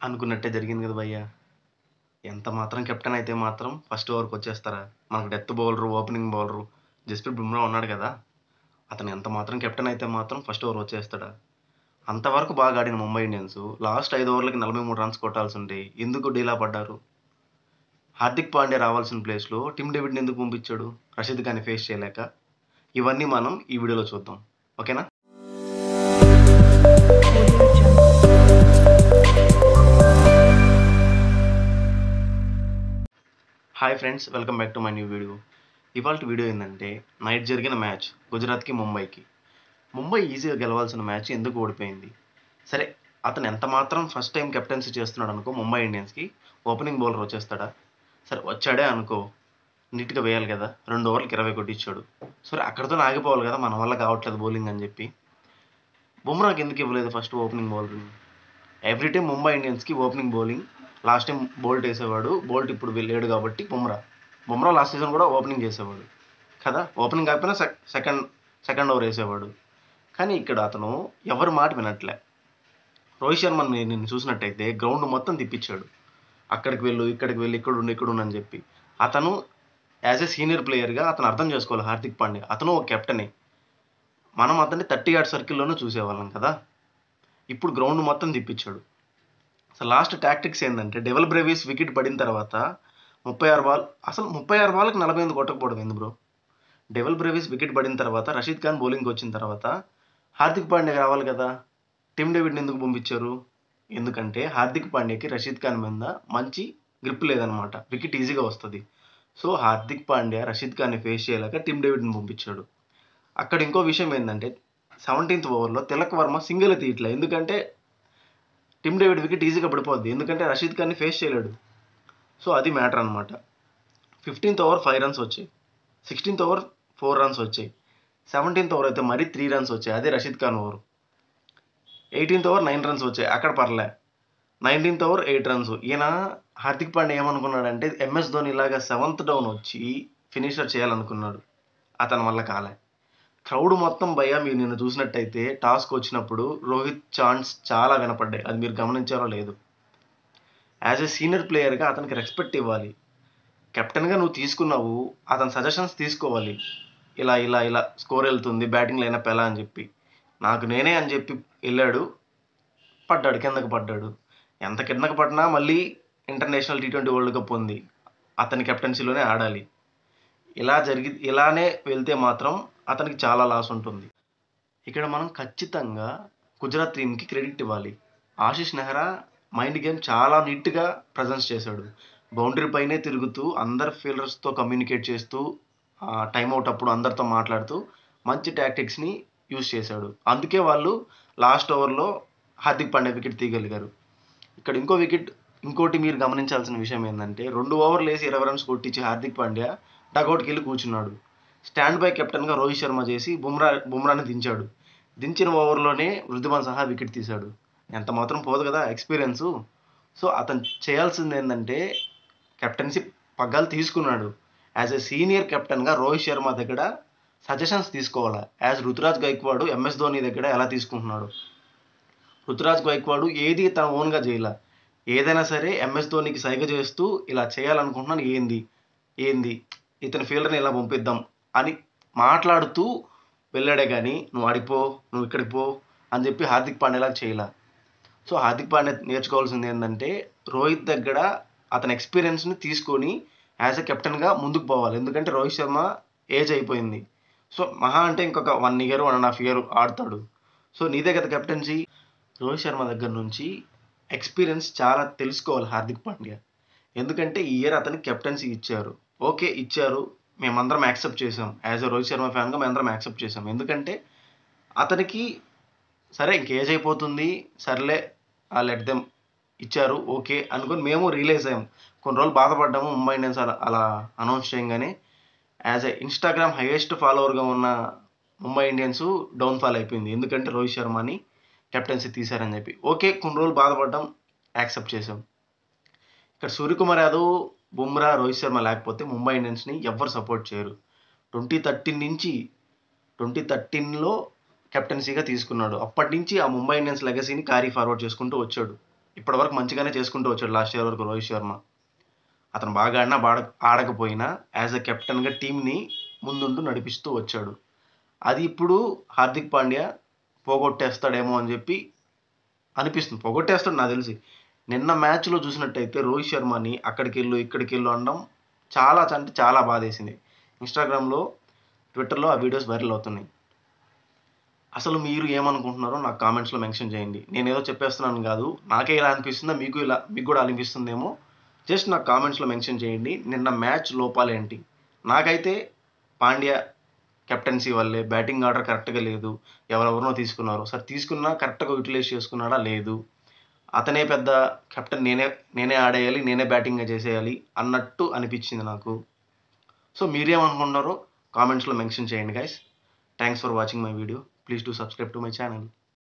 అనుకున్నట్టే జరిగింది కదా భయ్యా! ఎంత మాత్రం కెప్టెన్ అయితే మాత్రం ఫస్ట్ ఓవర్‌కి వచ్చేస్తారా? మనకు death bowler, opening bowler Jasprit Bumrah ఉన్నాడు కదా! అతను ఎంత మాత్రం కెప్టెన్ అయితే మాత్రం ఫస్ట్ ఓవర్ వచ్చేస్తాడా? అంతవరకు బాగా ఆడిన ముంబై ఇండియన్స్ లాస్ట్ 5 ఓవర్లకి 43 రన్స్ కొట్టాల్సుంటే ఎందుకు డీలా పడ్డారు? హార్దిక్ పాండ్యా రావాల్సిన ప్లేస్‌లో టిమ్ డేవిడ్‌ని ఎందుకు పంపించాడు? రషీద్ ఖాన్‌ని ఫేస్ చేయలేక? ఇవన్నీ మనం ఈ వీడియోలో చూద్దాం. ఓకేనా? Hi friends, welcome back to my new video. ఇవాల్టి వీడియో ఏందంటే నైట్ జరిగిన మ్యాచ్ గుజరాత్‌కి, ముంబైకి. ముంబై ఈజీగా గెలవాల్సిన మ్యాచ్ ఎందుకు ఓడిపోయింది? సరే, అతను ఎంత మాత్రం ఫస్ట్ టైం కెప్టెన్సీ చేస్తున్నాడు అనుకో ముంబై ఇండియన్స్‌కి, ఓపెనింగ్ బౌలర్ వచ్చేస్తాడా? సరే వచ్చాడే అనుకో, నీట్‌గా వేయాలి కదా! 2 ఓవర్లకి 20 కొట్టించాడు. సరే అక్కడితోనే ఆగిపోవాలి కదా! మన వల్ల కావట్లేదు బౌలింగ్ అని చెప్పి. బుమ్రాకి ఎందుకు ఇవ్వలేదు ఫస్ట్ ఓపెనింగ్ బౌలర్‌ని? ఎవ్రీ టైమ్ ముంబై ఇండియన్స్‌కి opening bowling last time Boult వేసేవాడు. బోల్ట్ ఇప్పుడు లేడు కాబట్టి బుమ్రా లాస్ట్ సీజన్ కూడా ఓపెనింగ్ చేసేవాడు కదా! ఓపెనింగ్ కాకపోయినా సెకండ్ ఓవర్ వేసేవాడు. కానీ ఇక్కడ అతను ఎవరి మాట వినట్లే. రోహిత్ శర్మని నేను చూసినట్టయితే గ్రౌండ్ మొత్తం తిప్పించాడు. అక్కడికి వెళ్ళు, ఇక్కడికి వెళ్ళి, ఇక్కడుండు అని చెప్పి. అతను యాజ్ ఎ సీనియర్ ప్లేయర్‌గా అతను అర్థం చేసుకోవాలి హార్దిక్ పాండ్యా. అతను ఒక కెప్టెనే. మనం అతన్ని 30 యార్డ్ సర్కిల్‌లోనే చూసేవాళ్ళం కదా! ఇప్పుడు గ్రౌండ్ మొత్తం తిప్పించాడు. అసలు లాస్ట్ టాక్టిక్స్ ఏందంటే డెవల్ బ్రేవిస్ వికెట్ పడిన తర్వాత 36 బాల్‌కి 48 కొట్టకపోవడం ఎందుకు బ్రో? డెవల్ బ్రేవిస్ వికెట్ పడిన తర్వాత రషీద్ ఖాన్ బౌలింగ్‌కి వచ్చిన తర్వాత హార్దిక్ పాండ్యా రావాలి కదా! టిమ్ డేవిడ్‌ని ఎందుకు పంపించారు? ఎందుకంటే హార్దిక్ పాండ్యాకి రషీద్ ఖాన్ మీద మంచి గ్రిప్ లేదనమాట. వికెట్ ఈజీగా వస్తది. సో, హార్దిక్ పాండ్యా రషీద్ ఖాన్‌ని ఫేస్ చేయలేక టిమ్ డేవిడ్‌ని పంపించాడు. అక్కడ ఇంకో విషయం ఏందంటే 17థ్ ఓవర్‌లో తిలక్ వర్మ సింగిల్ తీయట్లే. ఎందుకంటే టిమ్ డేవిడ్ వికెట్ ఈజీగా పడిపోద్ది. ఎందుకంటే రషీద్ ఖాన్‌ని ఫేస్ చేయలేడు. సో, అది మ్యాటర్ అనమాట. 15థ్ ఓవర్ 5 రన్స్ వచ్చాయి. 16థ్ ఓవర్ 4 రన్స్ వచ్చాయి. 17థ్ ఓవర్ అయితే మరీ 3 రన్స్ వచ్చాయి. అదే రషీద్ ఖాన్ ఓవర్. 18థ్ ఓవర్ 9 రన్స్ వచ్చాయి. అక్కడ పర్లే. 19థ్ ఓవర్ 8 రన్స్. ఈయన హార్దిక్ పాండ్యా ఏమనుకున్నాడంటే ఎంఎస్ ధోని లాగా 7th డౌన్ వచ్చి ఫినిషర్ చేయాలనుకున్నాడు. అతని వల్ల కాలే. క్రౌడ్ మొత్తం భయ్యా మీరు నిన్న చూసినట్టయితే టాస్క్ వచ్చినప్పుడు రోహిత్ చాంట్స్ చాలా వినపడ్డాయి. అది మీరు గమనించారో లేదు. యాజ్ ఎ సీనియర్ ప్లేయర్‌గా అతనికి రెస్పెక్ట్ ఇవ్వాలి. కెప్టెన్‌గా నువ్వు తీసుకున్నావు. అతని సజెషన్స్ తీసుకోవాలి. ఇలా స్కోర్ వెళ్తుంది. బ్యాటింగ్ లైనప్ ఎలా అని చెప్పి. నాకు నేనే అని చెప్పి ఎళ్ళాడు. పడ్డాడు. కిందకి పడ్డాడు. ఎంత కిందకి పడినా మళ్ళీ ఇంటర్నేషనల్ టీ20 వరల్డ్ కప్ ఉంది. అతని కెప్టెన్సీలోనే ఆడాలి. ఇలానే వెళ్తే మాత్రం అతనికి చాలా లాస్ ఉంటుంది. ఇక్కడ మనం ఖచ్చితంగా గుజరాత్ టీమ్‌కి క్రెడిట్ ఇవ్వాలి. ఆశిష్ నెహ్రా మైండ్ గేమ్ చాలా నీట్‌గా ప్రెజెన్స్ చేశాడు. బౌండరీ పైనే తిరుగుతూ అందరు ఫీల్డర్స్‌తో కమ్యూనికేట్ చేస్తూ టైమ్ ఔట్ అప్పుడు అందరితో మాట్లాడుతూ మంచి టాక్టిక్స్‌ని యూజ్ చేశాడు. అందుకే వాళ్ళు లాస్ట్ ఓవర్‌లో హార్దిక్ పాండ్యా వికెట్ తీయగలిగారు. ఇక్కడ ఇంకోటి మీరు గమనించాల్సిన విషయం ఏందంటే 2 ఓవర్లు వేసి 20 రన్స్ కొట్టించి హార్దిక్ పాండ్యా డగౌట్‌కెళ్ళి కూర్చున్నాడు. స్టాండ్ బై కెప్టెన్‌గా రోహిత్ శర్మ చేసి బుమ్రాని దించాడు. దించిన ఓవర్‌లోనే వృద్ధిమాన్ సహా వికెట్ తీశాడు. ఎంత మాత్రం పోదు కదా ఎక్స్‌పీరియన్సు. సో, అతను చేయాల్సిందేందంటే కెప్టెన్సీ పగ్గాలు తీసుకున్నాడు. యాజ్ ఎ సీనియర్ కెప్టెన్‌గా రోహిత్ శర్మ దగ్గర సజెషన్స్ తీసుకోవాలా. యాజ్ రుతురాజ్ గైక్వాడ్ ఎంఎస్ ధోని దగ్గర ఎలా తీసుకుంటున్నాడు. రుతురాజ్ గైక్వాడ్ ఏది తన ఓన్‌గా చేయలా. ఏదైనా సరే ఎంఎస్ ధోనికి సైగ చేస్తూ ఇలా చేయాలనుకుంటున్నాను ఏంది ఇతని ఫీల్డర్‌ని ఇలా పంపిద్దాం అని మాట్లాడుతూ వెళ్ళాడే గానీ నువ్వు ఆడికి పో, నువ్వు ఇక్కడికి పో అని చెప్పి హార్దిక్ పాండ్యాలాగా చేయలా. సో, హార్దిక్ పాండ్యా నేర్చుకోవాల్సింది ఏందంటే రోహిత్ దగ్గర అతని ఎక్స్‌పీరియన్స్‌ని తీసుకొని యాజ్ ఎ కెప్టెన్‌గా ముందుకు పోవాలి. ఎందుకంటే రోహిత్ శర్మ ఏజ్ అయిపోయింది. సో, మహా అంటే ఇంకొక 1 ఇయర్, 1.5 ఇయర్ ఆడతాడు. సో, నీదే కదా కెప్టెన్సీ. రోహిత్ శర్మ దగ్గర నుంచి ఎక్స్‌పీరియన్స్ చాలా తెలుసుకోవాలి హార్దిక్ పాండ్యా. ఎందుకంటే ఈ ఇయర్ అతనికి కెప్టెన్సీ ఇచ్చారు. ఓకే. ఇచ్చారు. మేమందరం యాక్సెప్ట్ చేసాం. యాజ్ ఎ రోహిత్ శర్మ ఫ్యాన్‌గా మేమందరం యాక్సెప్ట్ చేసాం. ఎందుకంటే అతనికి సరే ఇంక ఏజ్ అయిపోతుంది. సర్లే లెట్ దెమ్ ఇచ్చారు. ఓకే. అనుకోని మేము రియలైజ్ అయ్యాం. కొన్ని రోజులు బాధపడ్డాము ముంబై ఇండియన్స్ అలా అనౌన్స్ చేయంగానే. యాజ్ ఎ ఇన్‌స్టాగ్రామ్ హైయెస్ట్ ఫాలోవర్‌గా ఉన్న ముంబై ఇండియన్స్ డౌన్‌ఫాల్ అయిపోయింది. ఎందుకంటే రోహిత్ శర్మని కెప్టెన్సీ తీశారని చెప్పి. ఓకే. కొన్ని రోజులు బాధపడ్డాం. యాక్సెప్ట్ చేసాం. ఇక్కడ సూర్యకుమార్ యాదవ్, బుమ్రా, రోహిత్ శర్మ లేకపోతే ముంబై ఇండియన్స్‌ని ఎవ్వరు సపోర్ట్ చేయరు. 2013లో కెప్టెన్సీగా తీసుకున్నాడు. అప్పటి నుంచి ఆ ముంబై ఇండియన్స్ లెగసీని క్యారీ ఫార్వర్డ్ చేసుకుంటూ వచ్చాడు. ఇప్పటివరకు మంచిగానే చేసుకుంటూ వచ్చాడు లాస్ట్ ఇయర్ వరకు రోహిత్ శర్మ. అతను బాగా ఆడినా ఆడకపోయినా యాజ్ ఎ కెప్టెన్గా టీంని ముందుంటూ నడిపిస్తూ వచ్చాడు. అది ఇప్పుడు హార్దిక్ పాండ్యా పోగొట్టేస్తాడేమో అని చెప్పి అనిపిస్తుంది. పోగొట్టేస్తాడు నాకు తెలిసి. నిన్న మ్యాచ్లో చూసినట్టయితే రోహిత్ శర్మని అక్కడికెళ్ళు ఇక్కడికెళ్ళు అనడం చాలా అంటే చాలా బాధేసింది. ఇన్స్టాగ్రామ్లో, ట్విట్టర్లో ఆ వీడియోస్ వైరల్ అవుతున్నాయి. అసలు మీరు ఏమనుకుంటున్నారో నాకు కామెంట్స్లో మెన్షన్ చేయండి. నేనేదో చెప్పేస్తున్నాను కాదు, నాకే ఇలా అనిపిస్తుందో మీకు కూడా అనిపిస్తుందేమో. జస్ట్ నాకు కామెంట్స్లో మెన్షన్ చేయండి. నిన్న మ్యాచ్ లోపాలేంటి? నాకైతే పాండ్యా కెప్టెన్సీ వల్లే బ్యాటింగ్ ఆర్డర్ కరెక్ట్గా లేదు, ఎవరెవరినో తీసుకున్నారు. సరే తీసుకున్నా కరెక్ట్గా యూటిలైజ్ చేసుకున్నాడా? లేదు. అతనే పెద్ద కెప్టెన్, నేనే ఆడేయాలి, నేనే బ్యాటింగ్ చేసేయాలి అన్నట్టు అనిపించింది నాకు. సో మీరేమనుకుంటున్నారో కామెంట్స్లో మెన్షన్ చేయండి guys. Thanks for watching my video. Please do subscribe to my channel.